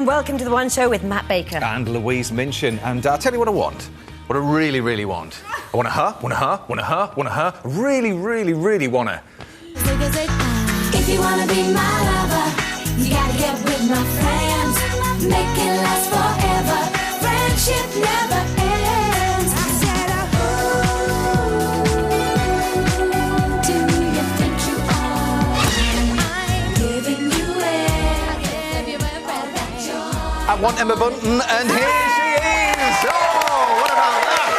and welcome to The One Show with Matt Baker. And Louise Minchin. And I'll tell you what I want. What I really, really want. I want a her, want a her, want a her, want a her. Really, really, really want her. If you wanna be my lover, you gotta get with my friends. Make it last forever. Friendship never ends. I said, do you think you are? I'm giving you it. I want Emma Bunton, and here she is. Oh, what about that?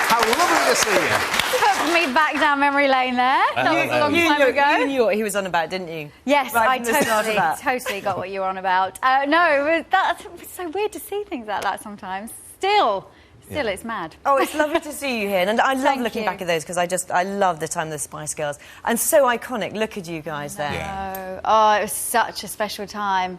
How lovely to see you. Took me back down memory lane there. That was a long time ago. You knew what he was on about, didn't you? Yes, Right I from the start of that. totally got what you were on about. No, it's so weird to see things like that sometimes. Still, it's mad. Oh, it's lovely to see you here. And I love Thank looking you. back at those because I love the time of the Spice Girls. And so iconic. Look at you guys there. Yeah. Oh, it was such a special time.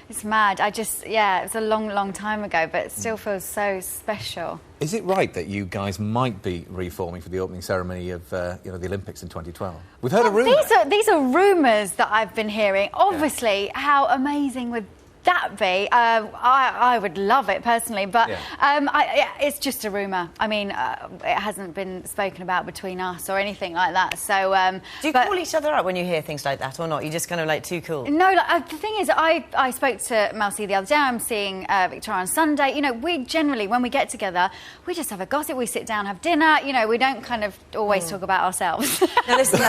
It's mad. it was a long, long time ago, but it still feels so special. Is it right that you guys might be reforming for the opening ceremony of the Olympics in 2012? We've heard a rumour. These are rumours that I've been hearing. Obviously, how amazing would that be? I would love it personally, but it's just a rumour. I mean, it hasn't been spoken about between us or anything like that. So, Do you call each other up when you hear things like that or not? You're just kind of like too cool? No, the thing is, I spoke to Mel C the other day. I'm seeing Victoria on Sunday. You know, we generally, when we get together, we just have a gossip. We sit down, have dinner. You know, we don't kind of always talk about ourselves. Now, listen,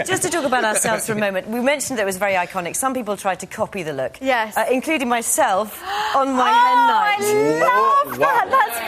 just to talk about ourselves for a moment, we mentioned that it was very iconic. Some people tried to copy the look. Yes. Including myself on my hen night. I love that. That's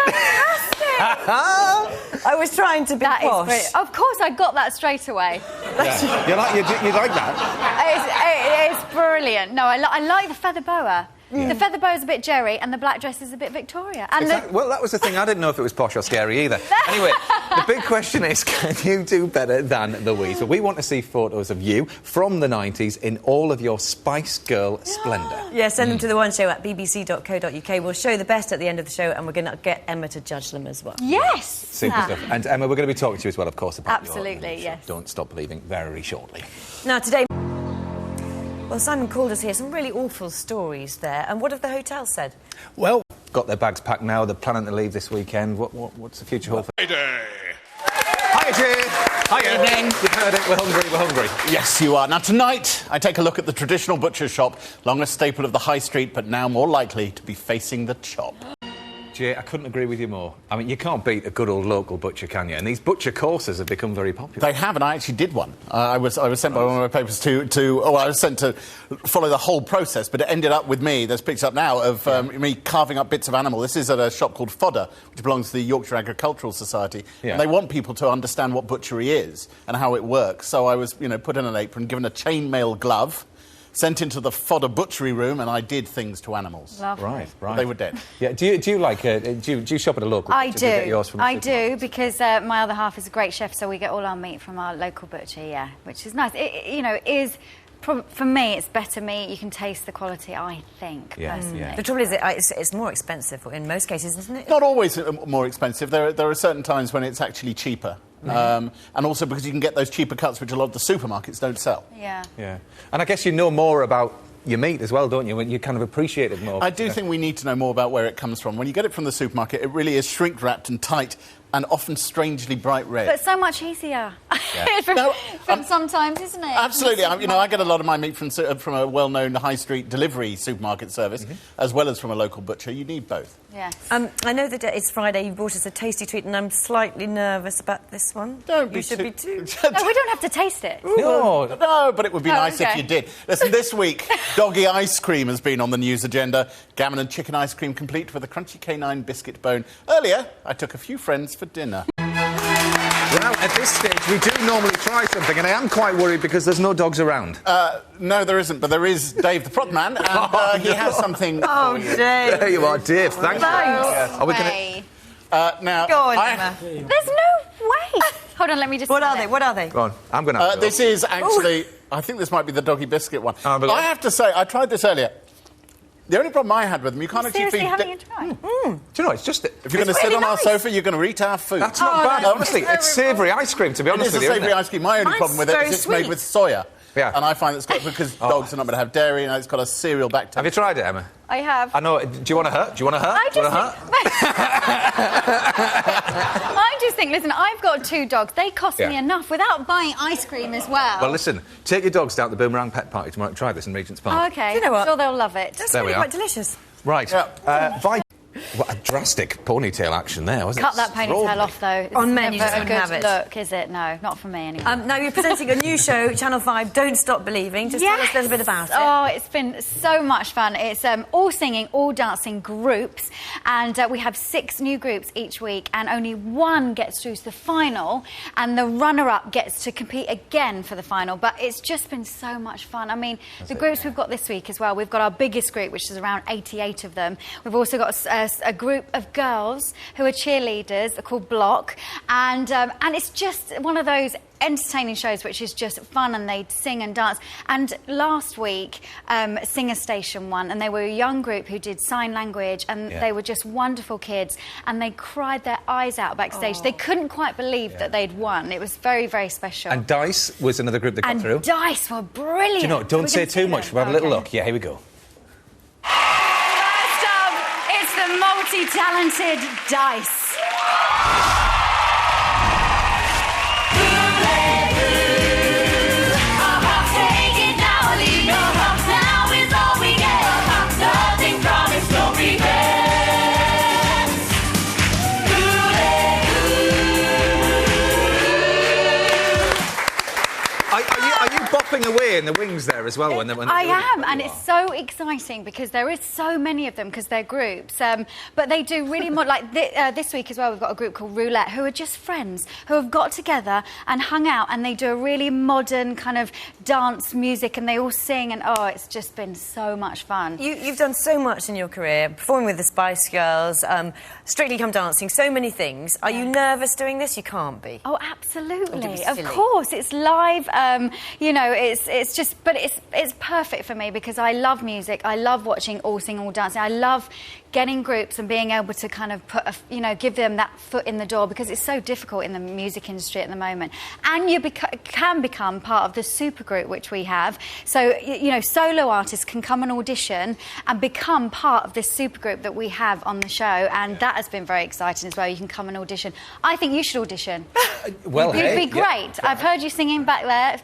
fantastic. I was trying to be That is posh. great. Of course, I got that straight away. Yeah. You like that? It's brilliant. No, I like the feather boa. The feather boa is a bit Jerry, and the black dress is a bit Victoria. And Well, that was the thing. I didn't know if it was posh or scary either. Anyway, the big question is, can you do better than Louise? Well, we want to see photos of you from the 90s in all of your Spice Girl splendour. Yeah, send them to The One Show at bbc.co.uk. We'll show the best at the end of the show, and we're going to get Emma to judge them as well. Yes. Super stuff. And Emma, we're going to be talking to you as well, of course, about Absolutely, your yes. Don't Stop Believing very shortly. Now, today... Well, Simon called us here. Some really awful stories there. And what have the hotels said? Well, got their bags packed now. They're planning to leave this weekend. What's the future hold for... Friday. Hiya, Jay. Hiya. Evening. You've heard it. We're hungry. Yes, you are. Now, tonight, I take a look at the traditional butcher's shop, long a staple of the high street, but now more likely to be facing the chop. Jay, I couldn't agree with you more. I mean, you can't beat a good old local butcher, can you? And these butcher courses have become very popular. They have, and I actually did one. I was sent by one of my papers I was sent to follow the whole process, but it ended up with me, there's pictures up now, of me carving up bits of animal. This is at a shop called Fodder, which belongs to the Yorkshire Agricultural Society. Yeah. And they want people to understand what butchery is and how it works. So I was, put in an apron, given a chainmail glove, sent into the Fodder butchery room, and I did things to animals. Lovely. Right. But they were dead. Yeah. Do you like? Do you shop at a local? I butcher? Do you get yours do. from a I supermarket? do, because my other half is a great chef, so we get all our meat from our local butcher, yeah, which is nice. It is... For me, it's better meat. You can taste the quality, I think, personally. The trouble is, it's more expensive in most cases, isn't it? Not always more expensive. There are certain times when it's actually cheaper. And also because you can get those cheaper cuts which a lot of the supermarkets don't sell. Yeah. Yeah. And I guess you know more about your meat as well, don't you? When you kind of appreciate it more. I do think we need to know more about where it comes from. When you get it from the supermarket, it really is shrink-wrapped and tight and often strangely bright red. But so much easier from sometimes, isn't it? Absolutely. I get a lot of my meat from a well-known high street delivery supermarket service, as well as from a local butcher. You need both. Yes. I know that it's Friday. You brought us a tasty treat, and I'm slightly nervous about this one. Don't be You should be too. No, we don't have to taste it. No, but it would be nice okay. if you did. Listen, this week, doggy ice cream has been on the news agenda. Gammon and chicken ice cream complete with a crunchy canine biscuit bone. Earlier, I took a few friends for dinner. Well, at this stage, we do normally try something, and I am quite worried because there's no dogs around. No, there isn't, but there is Dave the prop man, and he has something. Oh, Dave. There you are, Dave. Thanks. Are we Way. Now, Go on, Emma. There's no way. Hold on, let me just... What are they? What are they? Go on. I'm going to have to this is actually... I think this might be the doggy biscuit one. I have to say, I tried this earlier. The only problem I had with them, you can't actually Seriously feed... having a try? Do you know, it's just... If you're going to sit on our sofa, you're going to eat our food. That's not bad, honestly. It's savoury ice cream, to be honest with you. It's a savoury ice cream. My only problem with it is it's made with soya. Yeah. And I find it's got, because dogs are not going to have dairy, and it's got a cereal back. Have you tried it, Emma? I have. I know. Do you want to hurt? Do you want to hurt? I just think, listen, I've got 2 dogs. They cost me enough without buying ice cream as well. Well, listen, take your dogs down to the Boomerang Pet Party tomorrow. Try this in Regent's Park. Oh, OK. You know what? I'm sure they'll love it. That's There really we are. quite delicious. Right. What a drastic ponytail action there, wasn't Cut it? that ponytail off, though. It's On men, you never just a don't have good it. look, is it? No, not for me anyway. Now you're presenting a new show, Channel 5, Don't Stop Believing. Just tell us a little bit about it. Oh, it's been so much fun. It's all singing, all dancing groups, and we have 6 new groups each week, and only one gets through to the final, and the runner-up gets to compete again for the final. But it's just been so much fun. I mean, the groups we've got this week as well, we've got our biggest group, which is around 88 of them. We've also got a group of girls who are cheerleaders, they're called Block, and it's just one of those entertaining shows which is just fun, and they sing and dance. And last week Singer Station won, and they were a young group who did sign language, and they were just wonderful kids, and they cried their eyes out backstage. They couldn't quite believe that they'd won. It was very, very special. And Dice was another group that got through. Dice were brilliant. Do you know, don't say too much. We'll have a little look. Yeah, here we go. First up, it's the multi-talented Dice. Are you bopping away in the wings there as well? I am, and it's so exciting because there is so many of them because they're groups. But they do really like this week as well. We've got a group called Roulette who are just friends who have got together and hung out, and they do a really modern kind of dance music, and they all sing, and oh, it's just been so much fun. You've done so much in your career, performing with the Spice Girls, Strictly Come Dancing, so many things. Are you nervous doing this? You can't be. Oh, absolutely. Of course, it's live. You know, it's just, but it's perfect for me because I love music. I love watching all sing, all dancing. I love getting groups and being able to kind of put, give them that foot in the door, because it's so difficult in the music industry at the moment. And you can become part of the super group which we have. So, solo artists can come and audition and become part of this super group that we have on the show, and that has been very exciting as well. You can come and audition. I think you should audition. Well, You'd be great. I've heard you singing back there.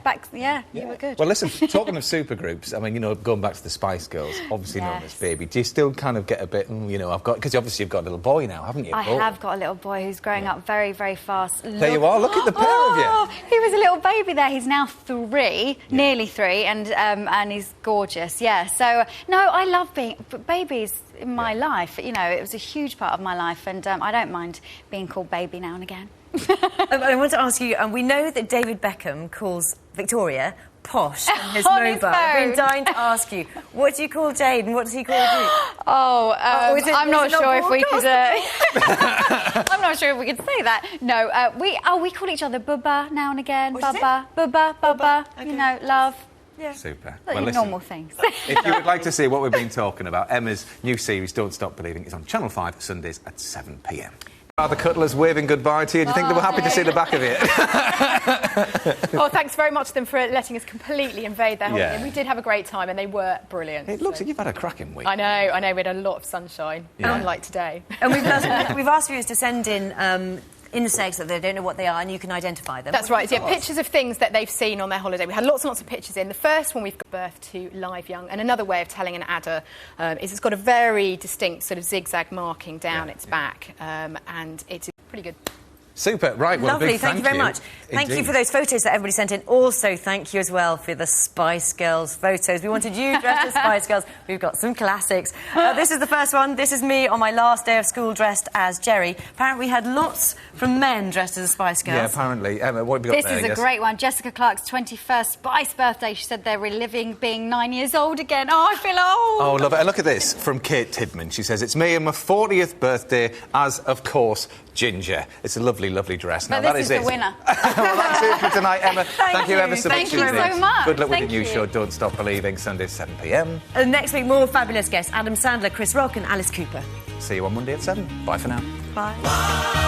You were good. Well, listen, talking of super groups, I mean, going back to the Spice Girls, obviously known as Baby, do you still kind of get a bit, because obviously you've got a little boy now, haven't you? I have got a little boy who's growing up very, very fast. There you are, look at the pair of you. He was a little baby there. He's now 3, nearly 3, and he's gorgeous, yeah. So, no, I love being babies in my life. It was a huge part of my life, and I don't mind being called baby now and again. I want to ask you, we know that David Beckham calls Victoria posh on his mobile. I've been dying to ask you, what do you call Jade and what does he call you? I'm not sure if we could... I'm not sure if we could say that. No, we call each other Bubba now and again. Bubba, okay. Love. Yeah. Super. Well, normal things. If you would like to see what we've been talking about, Emma's new series, Don't Stop Believing, is on Channel 5 Sundays at 7 p.m. Are the Cutlers waving goodbye to you? Do you think they were happy to see the back of it? Oh, thanks very much to them for letting us completely invade their holiday. We did have a great time, and they were brilliant. It looks like you've had a cracking week. I know. We had a lot of sunshine, unlike today. And we've asked viewers to send in insects that they don't know what they are, and you can identify them. That's right. Yeah, pictures of things that they've seen on their holiday. We had lots and lots of pictures in. The first one we've got birth to live young, and another way of telling an adder is it's got a very distinct sort of zigzag marking down its back, and it's pretty good. Super, right, well, lovely, thank you very much. Thank you for those photos that everybody sent in. Also, thank you as well for the Spice Girls photos. We wanted you dressed as Spice Girls. We've got some classics. This is the first one. This is me on my last day of school dressed as Jerry. Apparently, we had lots from men dressed as Spice Girls. Yeah, apparently. Emma, what have you got there? This is a great one. Jessica Clarke's 21st Spice birthday. She said they're reliving being 9 years old again. Oh, I feel old. Oh, love it. And look at this from Kate Tidman. She says, it's me and my 40th birthday as, of course, Ginger. It's a lovely, lovely dress. Now, this is the winner. Well, that's it for tonight, Emma. Thank you ever so much. Thank you so much. Good luck with the new show, Don't Stop Believing, Sunday 7 p.m. Next week, more fabulous guests, Adam Sandler, Chris Rock and Alice Cooper. See you on Monday at 7. Bye for now. Bye.